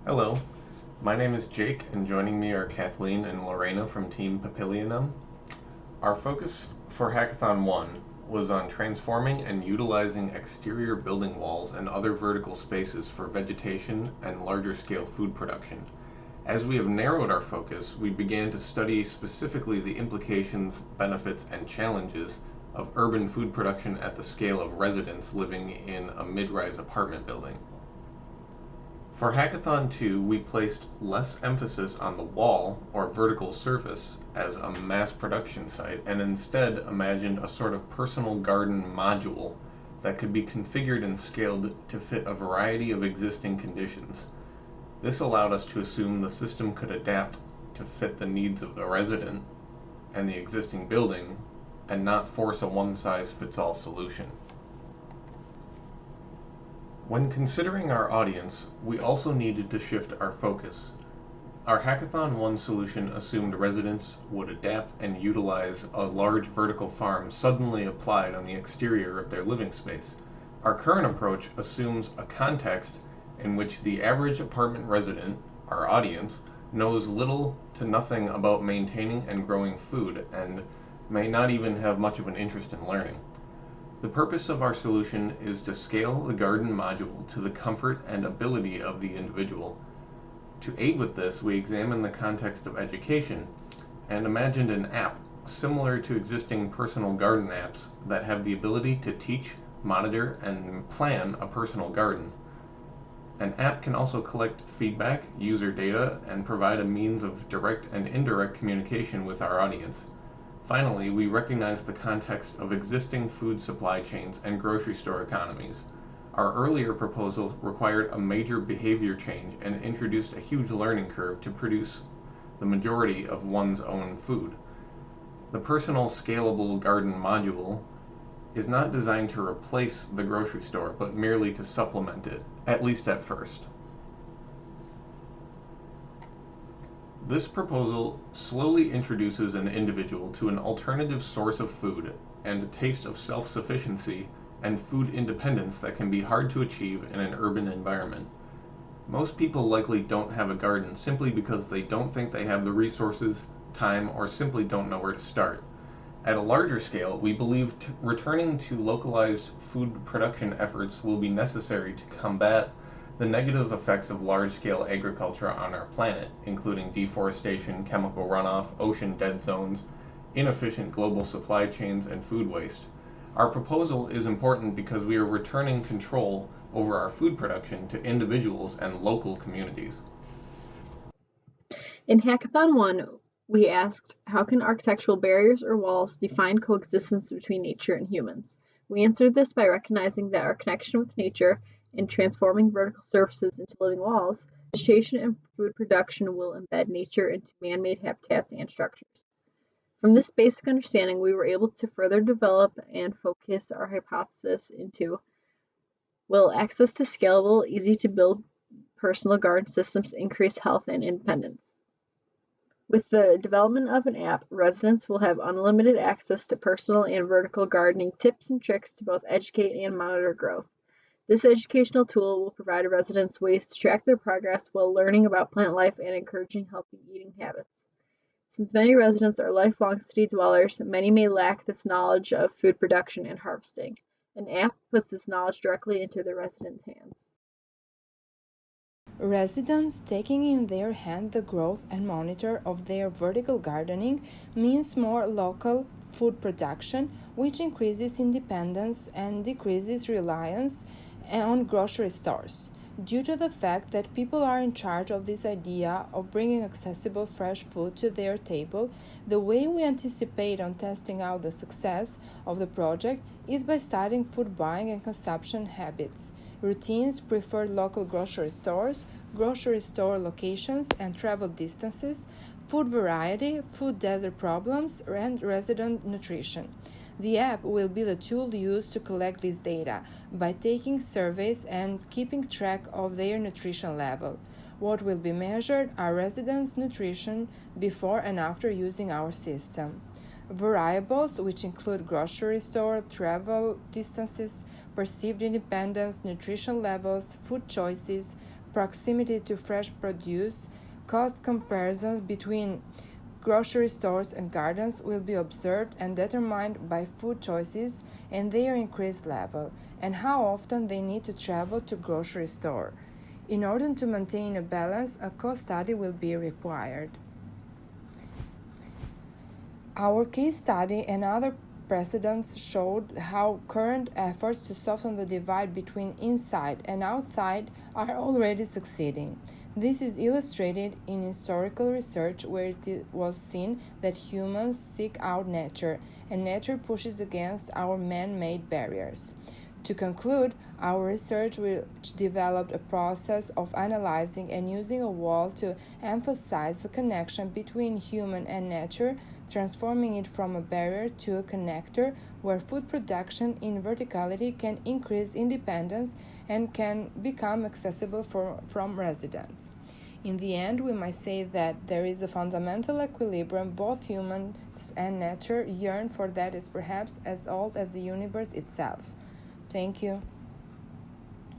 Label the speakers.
Speaker 1: Hello, my name is Jake, and joining me are Kathleen and Lorena from Team Papilionem. Our focus for Hackathon 1 was on transforming and utilizing exterior building walls and other vertical spaces for vegetation and larger scale food production. As we have narrowed our focus, we began to study specifically the implications, benefits, and challenges of urban food production at the scale of residents living in a mid-rise apartment building. For Hackathon 2, we placed less emphasis on the wall, or vertical surface, as a mass production site, and instead imagined a sort of personal garden module that could be configured and scaled to fit a variety of existing conditions. This allowed us to assume the system could adapt to fit the needs of the resident and the existing building, and not force a one-size-fits-all solution. When considering our audience, we also needed to shift our focus. Our Hackathon 1 solution assumed residents would adapt and utilize a large vertical farm suddenly applied on the exterior of their living space. Our current approach assumes a context in which the average apartment resident, our audience, knows little to nothing about maintaining and growing food and may not even have much of an interest in learning. The purpose of our solution is to scale the garden module to the comfort and ability of the individual. To aid with this, we examined the context of education and imagined an app similar to existing personal garden apps that have the ability to teach, monitor, and plan a personal garden. An app can also collect feedback, user data, and provide a means of direct and indirect communication with our audience. Finally, we recognize the context of existing food supply chains and grocery store economies. Our earlier proposal required a major behavior change and introduced a huge learning curve to produce the majority of one's own food. The personal scalable garden module is not designed to replace the grocery store, but merely to supplement it, at least at first. This proposal slowly introduces an individual to an alternative source of food and a taste of self-sufficiency and food independence that can be hard to achieve in an urban environment. Most people likely don't have a garden simply because they don't think they have the resources, time, or simply don't know where to start. At a larger scale, we believe returning to localized food production efforts will be necessary to combat the negative effects of large-scale agriculture on our planet, including deforestation, chemical runoff, ocean dead zones, inefficient global supply chains, and food waste. Our proposal is important because we are returning control over our food production to individuals and local communities.
Speaker 2: In Hackathon 1, we asked, how can architectural barriers or walls define coexistence between nature and humans? We answered this by recognizing that our connection with nature and transforming vertical surfaces into living walls, vegetation and food production will embed nature into man-made habitats and structures. From this basic understanding, we were able to further develop and focus our hypothesis into, will access to scalable, easy-to-build personal garden systems increase health and independence? With the development of an app, residents will have unlimited access to personal and vertical gardening tips and tricks to both educate and monitor growth. This educational tool will provide residents ways to track their progress while learning about plant life and encouraging healthy eating habits. Since many residents are lifelong city dwellers, many may lack this knowledge of food production and harvesting. An app puts this knowledge directly into the residents' hands.
Speaker 3: Residents taking in their hand the growth and monitor of their vertical gardening means more local food production, which increases independence and decreases reliance on grocery stores. Due to the fact that people are in charge of this idea of bringing accessible fresh food to their table, the way we anticipate on testing out the success of the project is by studying food buying and consumption habits, routines, preferred local grocery stores, grocery store locations and travel distances, food variety, food desert problems, and resident nutrition. The app will be the tool used to collect this data by taking surveys and keeping track of their nutrition level. What will be measured are residents' nutrition before and after using our system. Variables, which include grocery store, travel distances, perceived independence, nutrition levels, food choices, proximity to fresh produce, cost comparisons between grocery stores and gardens will be observed and determined by food choices and their increased level, and how often they need to travel to grocery store. In order to maintain a balance, a cost study will be required. Our case study and other precedents showed how current efforts to soften the divide between inside and outside are already succeeding. This is illustrated in historical research where it was seen that humans seek out nature and nature pushes against our man-made barriers. To conclude, our research which developed a process of analyzing and using a wall to emphasize the connection between human and nature, transforming it from a barrier to a connector where food production in verticality can increase independence and can become accessible from residents. In the end, we might say that there is a fundamental equilibrium both humans and nature yearn for that is perhaps as old as the universe itself. Thank you.